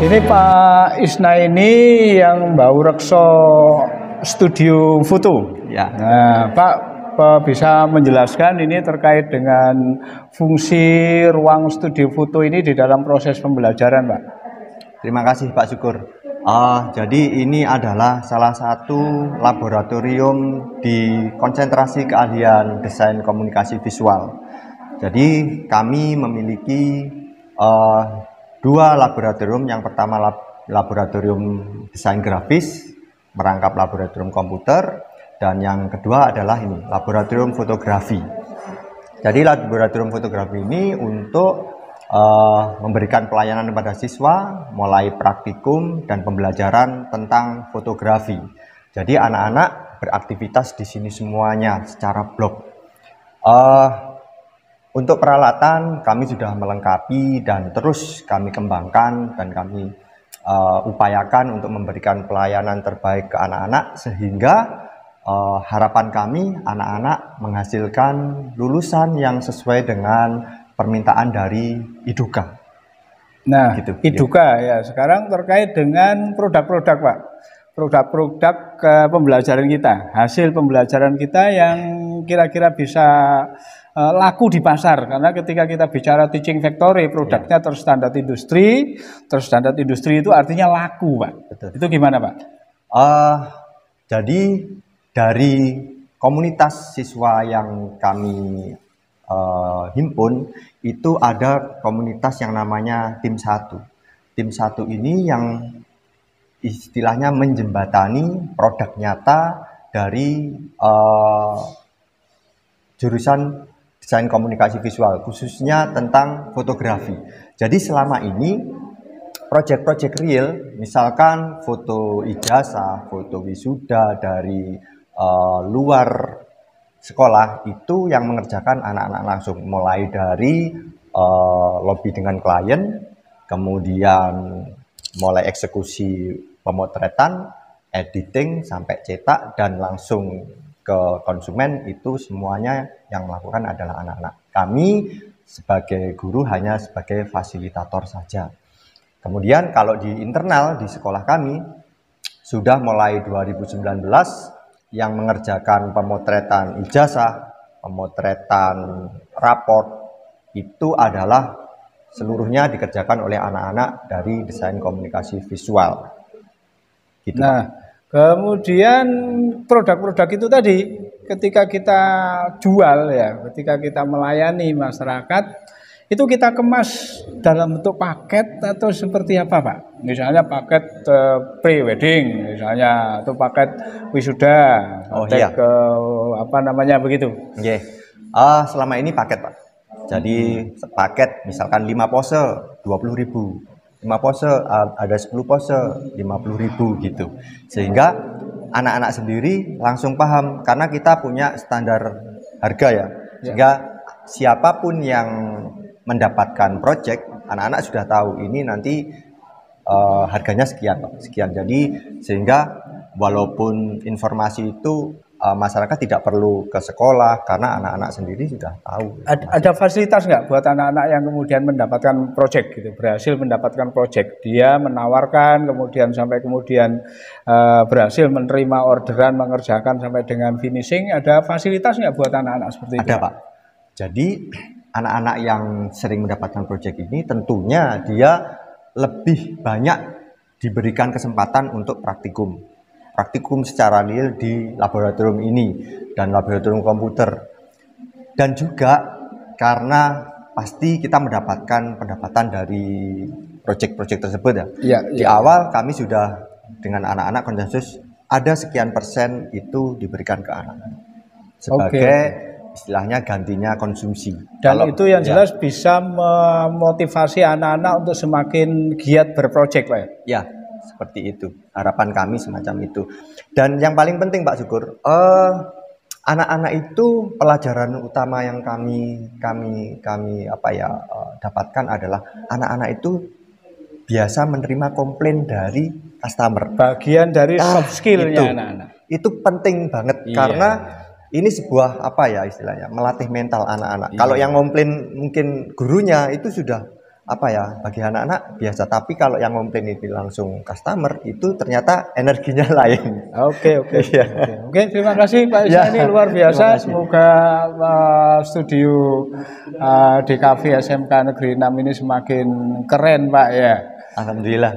Ini Pak Isna ini yang Mbak Rekso studio foto. Ya. Nah, Pak bisa menjelaskan ini terkait dengan fungsi ruang studio foto ini di dalam proses pembelajaran, Pak? Terima kasih Pak Syukur. Jadi ini adalah salah satu laboratorium di konsentrasi keahlian desain komunikasi visual. Jadi kami memiliki dua laboratorium. Yang pertama laboratorium desain grafis, merangkap laboratorium komputer, dan yang kedua adalah ini laboratorium fotografi. Jadi laboratorium fotografi ini untuk memberikan pelayanan kepada siswa mulai praktikum dan pembelajaran tentang fotografi. Jadi anak-anak beraktivitas di sini semuanya secara blok. Untuk peralatan kami sudah melengkapi dan terus kami kembangkan dan kami upayakan untuk memberikan pelayanan terbaik ke anak-anak, sehingga harapan kami anak-anak menghasilkan lulusan yang sesuai dengan permintaan dari IDUKA. Nah, gitu, IDUKA ya. Sekarang terkait dengan produk-produk, Pak. Produk-produk pembelajaran kita, hasil pembelajaran kita yang kira-kira bisa laku di pasar, karena ketika kita bicara teaching factory, produknya terstandar industri itu artinya laku, Pak. Betul. Itu gimana, Pak? Jadi dari komunitas siswa yang kami himpun, itu ada komunitas yang namanya tim 1. Tim 1 ini yang istilahnya menjembatani produk nyata dari jurusan desain komunikasi visual, khususnya tentang fotografi. Jadi selama ini proyek-proyek real, misalkan foto ijazah, foto wisuda dari luar sekolah, itu yang mengerjakan anak-anak langsung, mulai dari lobby dengan klien, kemudian mulai eksekusi pemotretan, editing, sampai cetak, dan langsung ke konsumen. Itu semuanya yang melakukan adalah anak-anak. Kami sebagai guru hanya sebagai fasilitator saja. Kemudian kalau di internal di sekolah kami sudah mulai 2019 yang mengerjakan pemotretan ijazah, pemotretan raport, itu adalah seluruhnya dikerjakan oleh anak-anak dari desain komunikasi visual. Gitu. Nah, kemudian produk-produk itu tadi ketika kita jual ya, ketika kita melayani masyarakat, itu kita kemas dalam bentuk paket atau seperti apa, Pak? Misalnya paket pre-wedding misalnya, atau paket wisuda, paket ke apa namanya begitu. Selama ini paket, Pak. Jadi paket misalkan 5 pose 20.000. 5 pose ada 10 pose 50.000 gitu. Sehingga anak-anak sendiri langsung paham, karena kita punya standar harga ya. Sehingga siapapun yang mendapatkan project, anak-anak sudah tahu ini nanti harganya sekian, Pak, sekian. Jadi sehingga walaupun informasi itu masyarakat tidak perlu ke sekolah, karena anak-anak sendiri sudah tahu. Ada fasilitas nggak buat anak-anak yang kemudian mendapatkan project gitu, berhasil mendapatkan project, dia menawarkan kemudian sampai kemudian berhasil menerima orderan, mengerjakan sampai dengan finishing, ada fasilitas nggak buat anak-anak seperti itu? Ada, Pak. Jadi anak-anak yang sering mendapatkan project ini tentunya dia lebih banyak diberikan kesempatan untuk praktikum secara real di laboratorium ini dan laboratorium komputer. Dan juga karena pasti kita mendapatkan pendapatan dari proyek-proyek tersebut ya. Di awal kami sudah dengan anak-anak konsensus ada sekian persen itu diberikan ke anak-anak sebagai istilahnya gantinya konsumsi. Dan itu yang jelas bisa memotivasi anak-anak untuk semakin giat berprojek, Pak. Ya, seperti itu. Harapan kami semacam itu. Dan yang paling penting, Pak Syukur, anak-anak itu pelajaran utama yang kami dapatkan adalah anak-anak itu biasa menerima komplain dari customer. Bagian dari soft skill-nya anak-anak. Itu penting banget karena ini sebuah istilahnya melatih mental anak-anak. Kalau yang komplain mungkin gurunya itu sudah apa ya, bagi anak-anak biasa, tapi kalau yang komplain itu langsung customer itu ternyata energinya lain. Oke, Iya. oke, terima kasih Pak Ya, Isani, luar biasa. terima kasih. Semoga studio DKV SMK Negeri 6 ini semakin keren Pak ya. Alhamdulillah.